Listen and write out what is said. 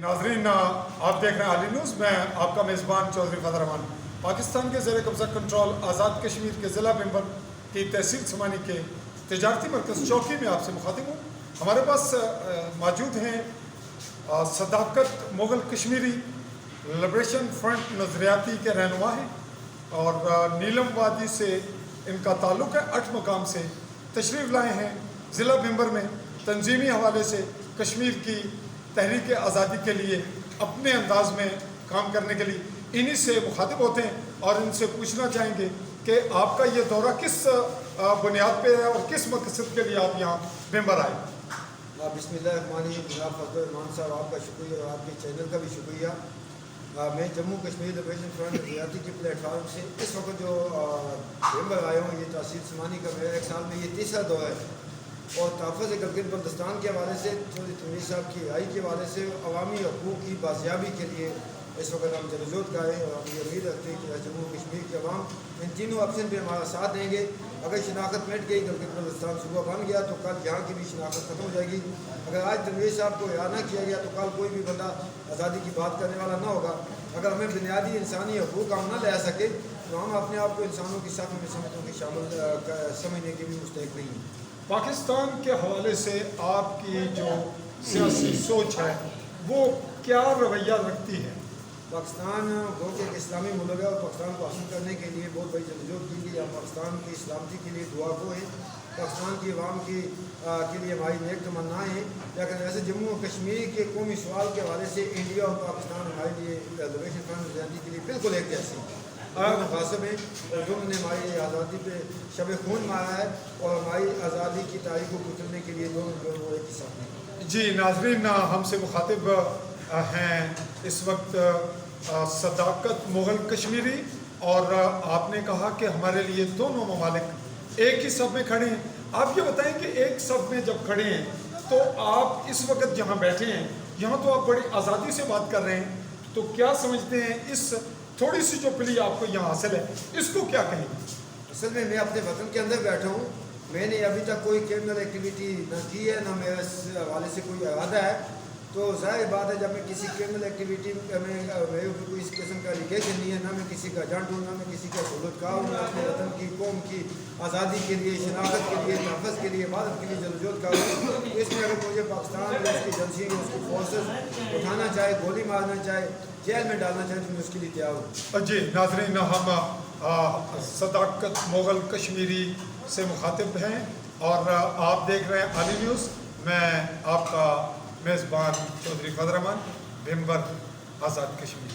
नाजरीन, आप देख रहे हैं आली न्यूज़। मैं आपका मेज़बान चौधरी फजल रहमान। पाकिस्तान के ज़ेर कब्ज़ा कंट्रोल आज़ाद कश्मीर के ज़िला मेंबर की तहसील समानी के तजारती मरकज़ चौकी में आपसे मुखातिब हूँ। हमारे पास मौजूद हैं सदाकत मुग़ल कश्मीरी लिबरेशन फ्रंट नज़रियाती के रहनुमा हैं और नीलम वादी से इनका ताल्लुक़ है। 8 मकाम से तशरीफ़ लाए हैं ज़िला मेंबर में तंजीमी हवाले से कश्मीर की तहरीक आज़ादी के लिए अपने अंदाज में काम करने के लिए इन्हीं से मुखातिब होते हैं और इनसे पूछना चाहेंगे कि आपका ये दौरा किस बुनियाद पे है और किस मकसद के लिए आप यहाँ मेंबर आए। बिस्मिल्लाहिर्रहमानिर्रहीम। जनाब फजल रहमान साहब, आपका शुक्रिया और आपके चैनल का भी शुक्रिया। मैं जम्मू कश्मीर लिबरेशन फ्रंट नज़रियाती के प्लेटफार्म से इस वक्त जो मेंबर आया हूँ, ये तहसील समानी का मेरा 1 साल में ये तीसरा दौरा है और तहफ़्फ़ुज़ गिलगित बल्तिस्तान के हवाले से चौधरी तनवीर साहब की राय के हवाले से अवामी हकूक़ की बाजियाबी के लिए इस वक्त हम जदोजहद का हैं और हम ये उम्मीद रखते हैं कि जम्मू कश्मीर के अवाम इन तीनों ऑप्शन पर हमारा साथ देंगे। अगर शनाख्त मिट गई, गिलगित बल्तिस्तान सूबा बन गया तो कल यहाँ की भी शनाख्त ख़त्म हो जाएगी। अगर आज तनवीर साहब को रिहा न किया गया तो कल कोई भी बंदा आज़ादी की बात करने वाला ना होगा। अगर हमें बुनियादी इंसानी हकूक़ हम न ले सके तो हम अपने आप को इंसानों की साथ में समझों की शामिल समझने के भी मुस्तहिक़ नहीं हैं। पाकिस्तान के हवाले से आपकी जो सियासी सोच है वो क्या रवैया रखती है? पाकिस्तान को एक इस्लामी मुल्क है और पाकिस्तान को हासिल करने के लिए बहुत बड़ी जदोजहद की गई। हम पाकिस्तान की सलामती के लिए दुआ को हैं, पाकिस्तान की आवाम के लिए हमारी नेक तमन्नाएँ हैं। लेकिन ऐसे जम्मू और कश्मीर के कौमी सवाल के हवाले से इंडिया और पाकिस्तान हमारे लिए लिबरेशन फ्रंट नज़रियाती के लिए बिल्कुल एक जैसे मुनासिब है और जो उन्होंने हमारी आज़ादी पे शब खून मारा है और हमारी आज़ादी की तारीख को कुचलने के लिए दोनों लोग एक ही साथ हैं। जी नाज़रीन, हमसे मुखातिब हैं इस वक्त सदाकत मुग़ल कश्मीरी और आपने कहा कि हमारे लिए दोनों ममालिक एक ही सब में खड़े हैं। आप ये बताएं कि एक सब में जब खड़े हैं तो आप इस वक्त जहाँ बैठे हैं यहाँ तो आप बड़ी आज़ादी से बात कर रहे हैं, तो क्या समझते हैं इस थोड़ी सी जो प्ली आपको यहाँ हासिल है इसको क्या कहेंगे? असल में मैं अपने वतन के अंदर बैठा हूँ। मैंने अभी तक कोई क्रिमिनल एक्टिविटी न की है, न मेरे इस हवाले से कोई इरादा है। तो ज़ाहिर बात है जब मैं किसी क्रिमिनल एक्टिविटी में मेरे ऊपर कोई इस किस्म का एलिगेशन नहीं है, ना मैं किसी का एजेंट हूँ, ना मैं किसी का दौलतकार हूँ, ना अपने वतन की कौम की आज़ादी के लिए, शनाख्त के लिए, तहफ़्फ़ुज़ के लिए, इबादत के लिए जदोजहद कर रहा हूँ। इसमें अगर मुझे पाकिस्तान में उसकी एजेंसी में उसकी फोर्सेस उठाना चाहे, गोली मारना चाहे, जेल में डालना चाहे तो मैं उसके लिए तैयार हूँ। जी नाज़रीन, हम सदाकत मुग़ल कश्मीरी से मुखातिब हैं और आप देख रहे हैं आली न्यूज़। मैं आपका मेज़बान चौधरी फजल रहमान, मेंबर आज़ाद कश्मीर।